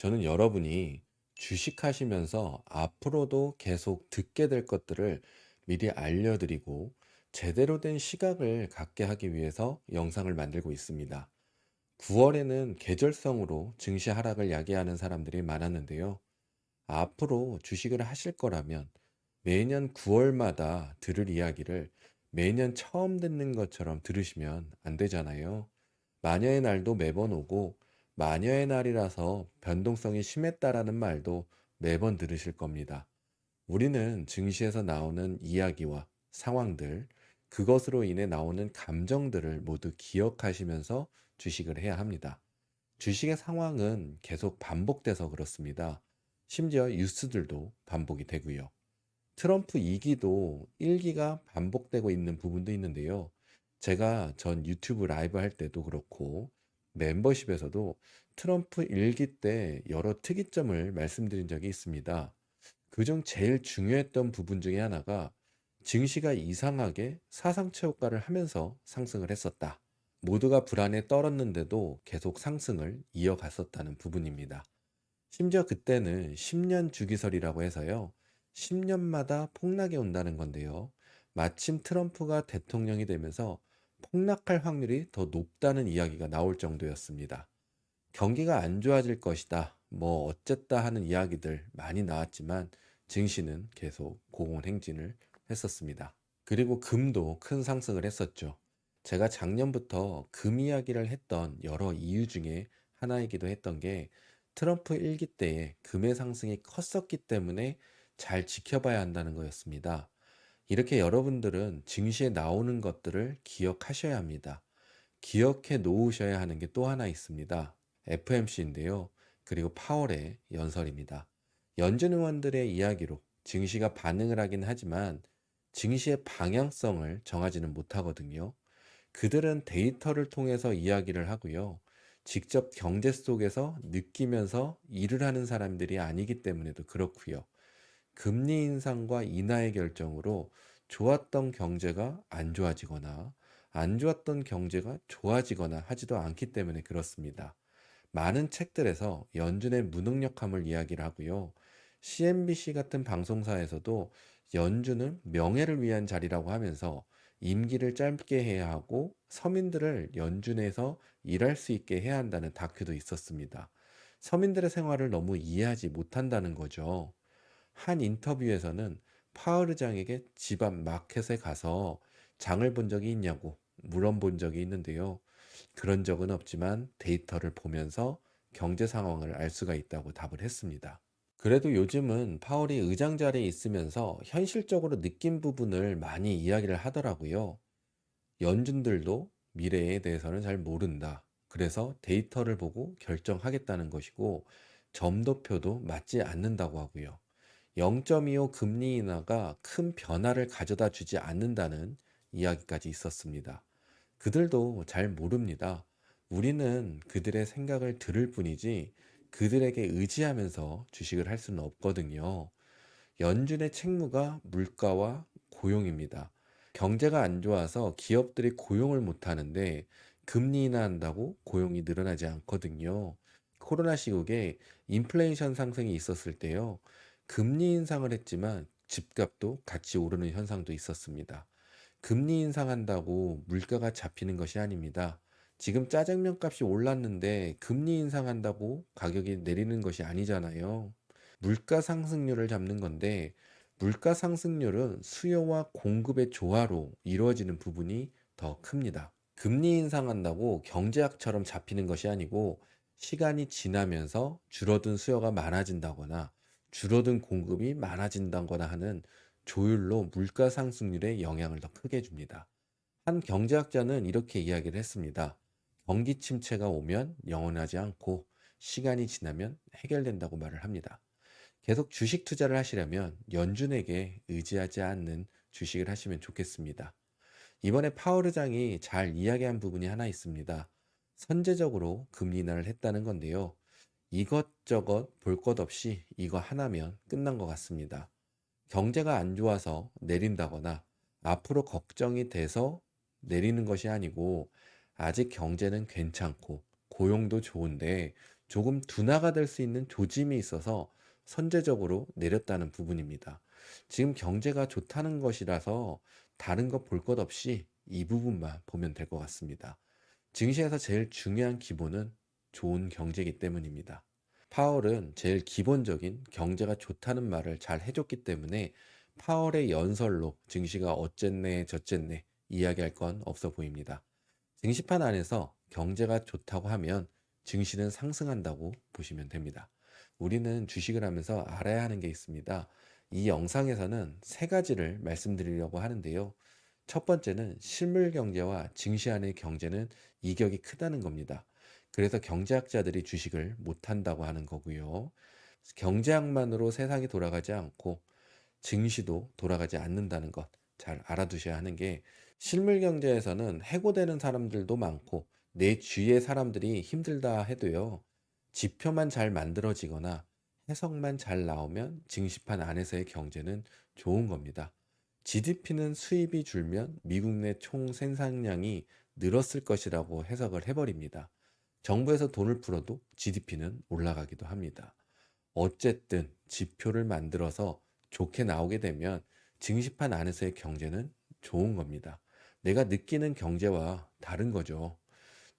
저는 여러분이 주식하시면서 앞으로도 계속 듣게 될 것들을 미리 알려드리고 제대로 된 시각을 갖게 하기 위해서 영상을 만들고 있습니다. 9월에는 계절성으로 증시 하락을 야기하는 사람들이 많았는데요. 앞으로 주식을 하실 거라면 매년 9월마다 들을 이야기를 매년 처음 듣는 것처럼 들으시면 안 되잖아요. 마녀의 날도 매번 오고 마녀의 날이라서 변동성이 심했다라는 말도 매번 들으실 겁니다. 우리는 증시에서 나오는 이야기와 상황들, 그것으로 인해 나오는 감정들을 모두 기억하시면서 주식을 해야 합니다. 주식의 상황은 계속 반복돼서 그렇습니다. 심지어 뉴스들도 반복이 되고요. 트럼프 2기도 1기가 반복되고 있는 부분도 있는데요. 제가 전 유튜브 라이브 할 때도 그렇고 멤버십에서도 트럼프 1기 때 여러 특이점을 말씀드린 적이 있습니다. 그중 제일 중요했던 부분 중에 하나가 증시가 이상하게 사상체 효과를 하면서 상승을 했었다. 모두가 불안에 떨었는데도 계속 상승을 이어갔었다는 부분입니다. 심지어 그때는 10년 주기설이라고 해서요. 10년마다 폭락이 온다는 건데요. 마침 트럼프가 대통령이 되면서 폭락할 확률이 더 높다는 이야기가 나올 정도였습니다. 경기가 안 좋아질 것이다. 뭐 어쨌다 하는 이야기들 많이 나왔지만 증시는 계속 공허행진을 했었습니다. 그리고 금도 큰 상승을 했었죠. 제가 작년부터 금 이야기를 했던 여러 이유 중에 하나이기도 했던 게 트럼프 1기 때에 금의 상승이 컸었기 때문에 잘 지켜봐야 한다는 거였습니다. 이렇게 여러분들은 증시에 나오는 것들을 기억하셔야 합니다. 기억해 놓으셔야 하는 게 또 하나 있습니다. FMC인데요. 그리고 파월의 연설입니다. 연준 의원들의 이야기로 증시가 반응을 하긴 하지만 증시의 방향성을 정하지는 못하거든요. 그들은 데이터를 통해서 이야기를 하고요. 직접 경제 속에서 느끼면서 일을 하는 사람들이 아니기 때문에도 그렇고요. 금리 인상과 인하의 결정으로 좋았던 경제가 안 좋아지거나 안 좋았던 경제가 좋아지거나 하지도 않기 때문에 그렇습니다. 많은 책들에서 연준의 무능력함을 이야기를 하고요. CNBC 같은 방송사에서도 연준은 명예를 위한 자리라고 하면서 임기를 짧게 해야 하고 서민들을 연준에서 일할 수 있게 해야 한다는 다큐도 있었습니다. 서민들의 생활을 너무 이해하지 못한다는 거죠. 한 인터뷰에서는 파월 의장에게 집 앞 마켓에 가서 장을 본 적이 있냐고 물어본 적이 있는데요. 그런 적은 없지만 데이터를 보면서 경제 상황을 알 수가 있다고 답을 했습니다. 그래도 요즘은 파월이 의장 자리에 있으면서 현실적으로 느낀 부분을 많이 이야기를 하더라고요. 연준들도 미래에 대해서는 잘 모른다. 그래서 데이터를 보고 결정하겠다는 것이고 점도표도 맞지 않는다고 하고요. 0.25 금리 인하가 큰 변화를 가져다 주지 않는다는 이야기까지 있었습니다. 그들도 잘 모릅니다. 우리는 그들의 생각을 들을 뿐이지 그들에게 의지하면서 주식을 할 수는 없거든요. 연준의 책무가 물가와 고용입니다. 경제가 안 좋아서 기업들이 고용을 못 하는데 금리 인하한다고 고용이 늘어나지 않거든요. 코로나 시국에 인플레이션 상승이 있었을 때요. 금리 인상을 했지만 집값도 같이 오르는 현상도 있었습니다. 금리 인상한다고 물가가 잡히는 것이 아닙니다. 지금 짜장면 값이 올랐는데 금리 인상한다고 가격이 내리는 것이 아니잖아요. 물가 상승률을 잡는 건데 물가 상승률은 수요와 공급의 조화로 이루어지는 부분이 더 큽니다. 금리 인상한다고 경제학처럼 잡히는 것이 아니고 시간이 지나면서 줄어든 수요가 많아진다거나 줄어든 공급이 많아진다거나 하는 조율로 물가 상승률에 영향을 더 크게 줍니다. 한 경제학자는 이렇게 이야기를 했습니다. 경기 침체가 오면 영원하지 않고 시간이 지나면 해결된다고 말을 합니다. 계속 주식 투자를 하시려면 연준에게 의지하지 않는 주식을 하시면 좋겠습니다. 이번에 파월 의장이 잘 이야기한 부분이 하나 있습니다. 선제적으로 금리 인하를 했다는 건데요. 이것저것 볼 것 없이 이거 하나면 끝난 것 같습니다. 경제가 안 좋아서 내린다거나 앞으로 걱정이 돼서 내리는 것이 아니고 아직 경제는 괜찮고 고용도 좋은데 조금 둔화가 될 수 있는 조짐이 있어서 선제적으로 내렸다는 부분입니다. 지금 경제가 좋다는 것이라서 다른 것 볼 것 없이 이 부분만 보면 될 것 같습니다. 증시에서 제일 중요한 기본은 좋은 경제이기 때문입니다. 파월은 제일 기본적인 경제가 좋다는 말을 잘 해줬기 때문에 파월의 연설로 증시가 어쨌네 저쨌네 이야기할 건 없어 보입니다. 증시판 안에서 경제가 좋다고 하면 증시는 상승한다고 보시면 됩니다. 우리는 주식을 하면서 알아야 하는 게 있습니다. 이 영상에서는 세 가지를 말씀드리려고 하는데요. 첫 번째는 실물 경제와 증시 안의 경제는 이격이 크다는 겁니다. 그래서 경제학자들이 주식을 못한다고 하는 거고요. 경제학만으로 세상이 돌아가지 않고 증시도 돌아가지 않는다는 것 잘 알아두셔야 하는 게, 실물 경제에서는 해고되는 사람들도 많고 내 주위의 사람들이 힘들다 해도요. 지표만 잘 만들어지거나 해석만 잘 나오면 증시판 안에서의 경제는 좋은 겁니다. GDP는 수입이 줄면 미국 내 총 생산량이 늘었을 것이라고 해석을 해버립니다. 정부에서 돈을 풀어도 GDP는 올라가기도 합니다. 어쨌든 지표를 만들어서 좋게 나오게 되면 증시판 안에서의 경제는 좋은 겁니다. 내가 느끼는 경제와 다른 거죠.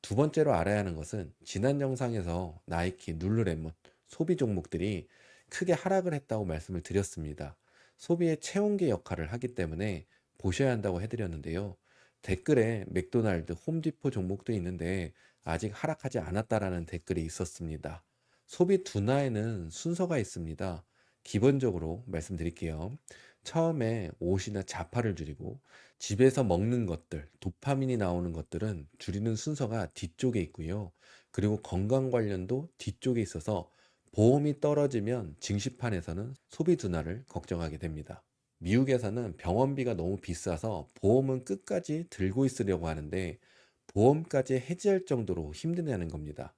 두 번째로 알아야 하는 것은 지난 영상에서 나이키, 룰루레몬, 소비 종목들이 크게 하락을 했다고 말씀을 드렸습니다. 소비의 체온계 역할을 하기 때문에 보셔야 한다고 해드렸는데요. 댓글에 맥도날드, 홈디포 종목도 있는데 아직 하락하지 않았다라는 댓글이 있었습니다. 소비 둔화에는 순서가 있습니다. 기본적으로 말씀드릴게요. 처음에 옷이나 자파를 줄이고 집에서 먹는 것들, 도파민이 나오는 것들은 줄이는 순서가 뒤쪽에 있고요. 그리고 건강 관련도 뒤쪽에 있어서 보험이 떨어지면 증시판에서는 소비 둔화를 걱정하게 됩니다. 미국에서는 병원비가 너무 비싸서 보험은 끝까지 들고 있으려고 하는데 보험까지 해지할 정도로 힘드냐는 겁니다.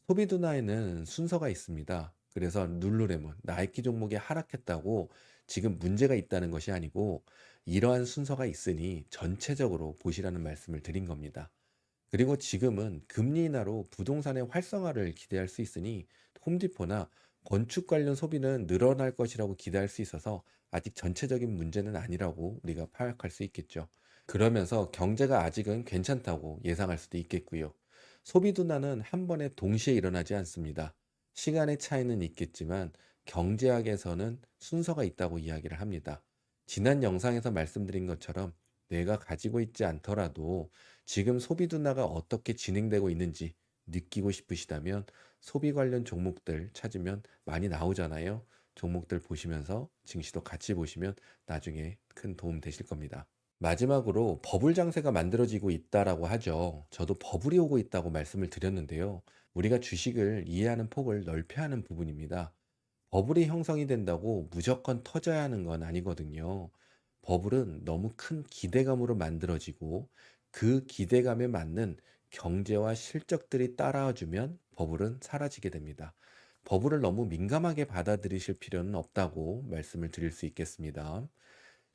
소비 둔화에는 순서가 있습니다. 그래서 룰루레몬, 나이키 종목이 하락했다고 지금 문제가 있다는 것이 아니고 이러한 순서가 있으니 전체적으로 보시라는 말씀을 드린 겁니다. 그리고 지금은 금리 인하로 부동산의 활성화를 기대할 수 있으니 홈디포나 건축 관련 소비는 늘어날 것이라고 기대할 수 있어서 아직 전체적인 문제는 아니라고 우리가 파악할 수 있겠죠. 그러면서 경제가 아직은 괜찮다고 예상할 수도 있겠고요. 소비 둔화는 한 번에 동시에 일어나지 않습니다. 시간의 차이는 있겠지만 경제학에서는 순서가 있다고 이야기를 합니다. 지난 영상에서 말씀드린 것처럼 내가 가지고 있지 않더라도 지금 소비 둔화가 어떻게 진행되고 있는지 느끼고 싶으시다면 소비 관련 종목들 찾으면 많이 나오잖아요. 종목들 보시면서 증시도 같이 보시면 나중에 큰 도움 되실 겁니다. 마지막으로 버블 장세가 만들어지고 있다라고 하죠. 저도 버블이 오고 있다고 말씀을 드렸는데요. 우리가 주식을 이해하는 폭을 넓혀야 하는 부분입니다. 버블이 형성이 된다고 무조건 터져야 하는 건 아니거든요. 버블은 너무 큰 기대감으로 만들어지고 그 기대감에 맞는 경제와 실적들이 따라와주면 버블은 사라지게 됩니다. 버블을 너무 민감하게 받아들이실 필요는 없다고 말씀을 드릴 수 있겠습니다.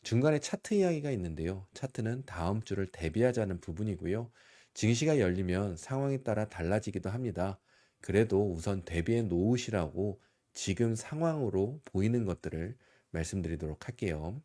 중간에 차트 이야기가 있는데요. 차트는 다음 주를 대비하자는 부분이고요. 증시가 열리면 상황에 따라 달라지기도 합니다. 그래도 우선 대비해 놓으시라고 지금 상황으로 보이는 것들을 말씀드리도록 할게요.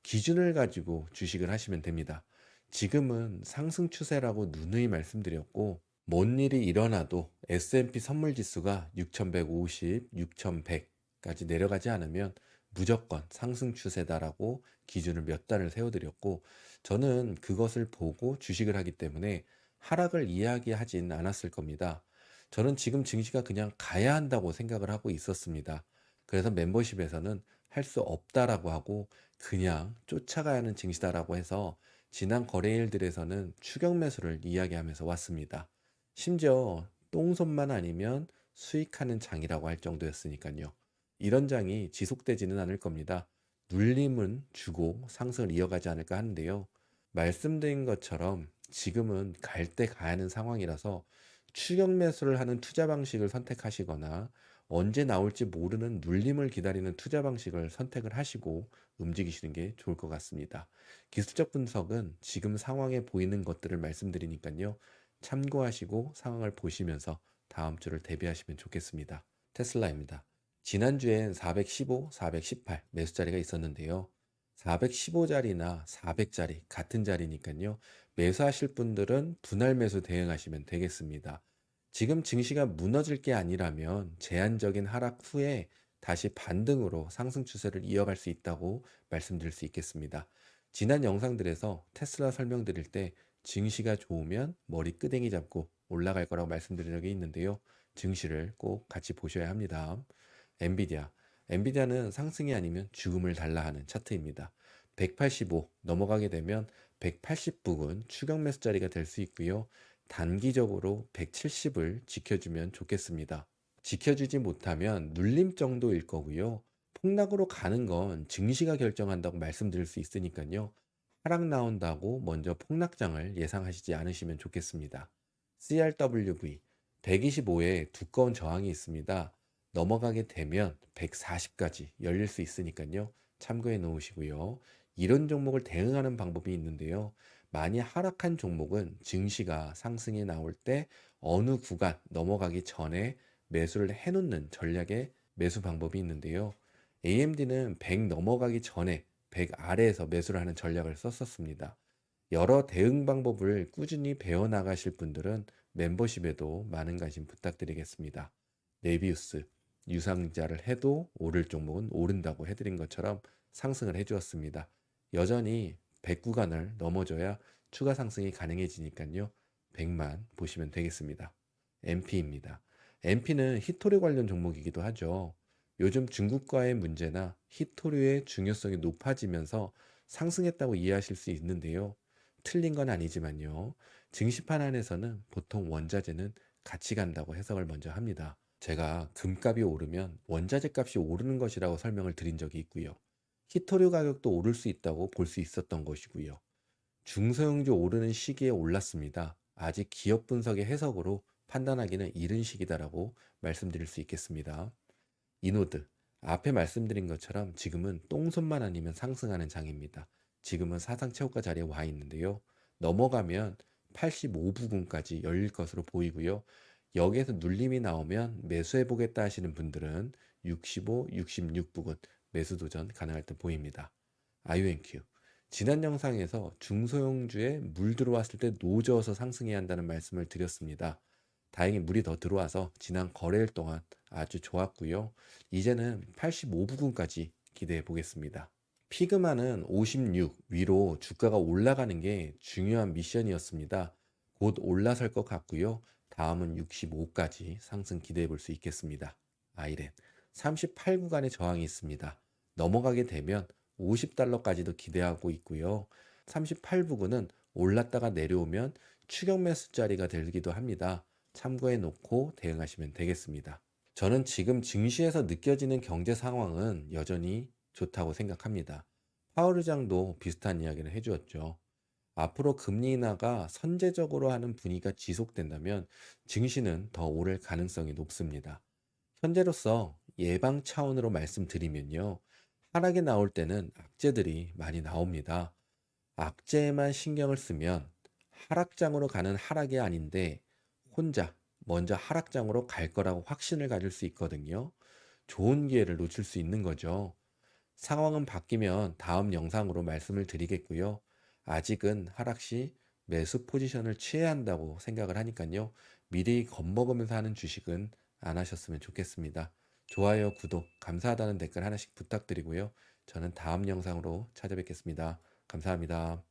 기준을 가지고 주식을 하시면 됩니다. 지금은 상승 추세라고 누누이 말씀드렸고, 뭔 일이 일어나도 S&P 선물 지수가 6150, 6100까지 내려가지 않으면 무조건 상승 추세다라고 기준을 몇 단을 세워드렸고, 저는 그것을 보고 주식을 하기 때문에 하락을 이야기하진 않았을 겁니다. 저는 지금 증시가 그냥 가야 한다고 생각을 하고 있었습니다. 그래서 멤버십에서는 할 수 없다라고 하고 그냥 쫓아가야 하는 증시다라고 해서 지난 거래일들에서는 추격 매수를 이야기하면서 왔습니다. 심지어 똥손만 아니면 수익하는 장이라고 할 정도였으니까요. 이런 장이 지속되지는 않을 겁니다. 눌림은 주고 상승을 이어가지 않을까 하는데요. 말씀드린 것처럼 지금은 갈 때 가야 하는 상황이라서 추격 매수를 하는 투자 방식을 선택하시거나 언제 나올지 모르는 눌림을 기다리는 투자 방식을 선택을 하시고 움직이시는 게 좋을 것 같습니다. 기술적 분석은 지금 상황에 보이는 것들을 말씀드리니까요. 참고하시고 상황을 보시면서 다음 주를 대비하시면 좋겠습니다. 테슬라입니다. 지난주엔 415, 418 매수 자리가 있었는데요. 415짜리나 400짜리 같은 자리니까요. 매수하실 분들은 분할 매수 대응하시면 되겠습니다. 지금 증시가 무너질 게 아니라면 제한적인 하락 후에 다시 반등으로 상승 추세를 이어갈 수 있다고 말씀드릴 수 있겠습니다. 지난 영상들에서 테슬라 설명드릴 때 증시가 좋으면 머리 끄댕이 잡고 올라갈 거라고 말씀드린 적이 있는데요. 증시를 꼭 같이 보셔야 합니다. 엔비디아. 엔비디아는 상승이 아니면 죽음을 달라 하는 차트입니다. 185 넘어가게 되면 180 부근 추격 매수 자리가 될 수 있고요. 단기적으로 170을 지켜주면 좋겠습니다. 지켜주지 못하면 눌림 정도일 거고요. 폭락으로 가는 건 증시가 결정한다고 말씀드릴 수 있으니까요. 하락 나온다고 먼저 폭락장을 예상하시지 않으시면 좋겠습니다. CRWV 125에 두꺼운 저항이 있습니다. 넘어가게 되면 140까지 열릴 수 있으니까요. 참고해 놓으시고요. 이런 종목을 대응하는 방법이 있는데요. 많이 하락한 종목은 증시가 상승에 나올 때 어느 구간 넘어가기 전에 매수를 해놓는 전략의 매수 방법이 있는데요. AMD는 100 넘어가기 전에 100 아래에서 매수를 하는 전략을 썼었습니다. 여러 대응 방법을 꾸준히 배워나가실 분들은 멤버십에도 많은 관심 부탁드리겠습니다. 네비우스, 유상자를 해도 오를 종목은 오른다고 해드린 것처럼 상승을 해주었습니다. 여전히 100 구간을 넘어줘야 추가 상승이 가능해지니까요. 100만 보시면 되겠습니다. MP입니다. MP는 히토류 관련 종목이기도 하죠. 요즘 중국과의 문제나 히토류의 중요성이 높아지면서 상승했다고 이해하실 수 있는데요. 틀린 건 아니지만요. 증시판 안에서는 보통 원자재는 같이 간다고 해석을 먼저 합니다. 제가 금값이 오르면 원자재 값이 오르는 것이라고 설명을 드린 적이 있고요. 히토류 가격도 오를 수 있다고 볼 수 있었던 것이고요. 중소형주 오르는 시기에 올랐습니다. 아직 기업 분석의 해석으로 판단하기는 이른 시기다라고 말씀드릴 수 있겠습니다. 이노드, 앞에 말씀드린 것처럼 지금은 똥손만 아니면 상승하는 장입니다. 지금은 사상 최고가 자리에 와 있는데요. 넘어가면 85부근까지 열릴 것으로 보이고요. 여기에서 눌림이 나오면 매수해 보겠다 하시는 분들은 65, 66부근 매수 도전 가능할 듯 보입니다. IONQ. 지난 영상에서 중소형주에 물 들어왔을 때 노져서 상승해야 한다는 말씀을 드렸습니다. 다행히 물이 더 들어와서 지난 거래일 동안 아주 좋았고요. 이제는 85부근까지 기대해 보겠습니다. 피그마는 56 위로 주가가 올라가는 게 중요한 미션이었습니다. 곧 올라설 것 같고요. 다음은 65까지 상승 기대해 볼 수 있겠습니다. 아이렌 38 구간의 저항이 있습니다. 넘어가게 되면 50달러까지도 기대하고 있고요. 38부근은 올랐다가 내려오면 추격 매수 자리가 되기도 합니다. 참고해 놓고 대응하시면 되겠습니다. 저는 지금 증시에서 느껴지는 경제 상황은 여전히 좋다고 생각합니다. 파월 의장도 비슷한 이야기를 해주었죠. 앞으로 금리 인하가 선제적으로 하는 분위기가 지속된다면 증시는 더 오를 가능성이 높습니다. 현재로서 예방 차원으로 말씀드리면요. 하락이 나올 때는 악재들이 많이 나옵니다. 악재에만 신경을 쓰면 하락장으로 가는 하락이 아닌데 혼자 먼저 하락장으로 갈 거라고 확신을 가질 수 있거든요. 좋은 기회를 놓칠 수 있는 거죠. 상황은 바뀌면 다음 영상으로 말씀을 드리겠고요. 아직은 하락 시 매수 포지션을 취해야 한다고 생각을 하니까요. 미리 겁먹으면서 하는 주식은 안 하셨으면 좋겠습니다. 좋아요, 구독, 감사하다는 댓글 하나씩 부탁드리고요. 저는 다음 영상으로 찾아뵙겠습니다. 감사합니다.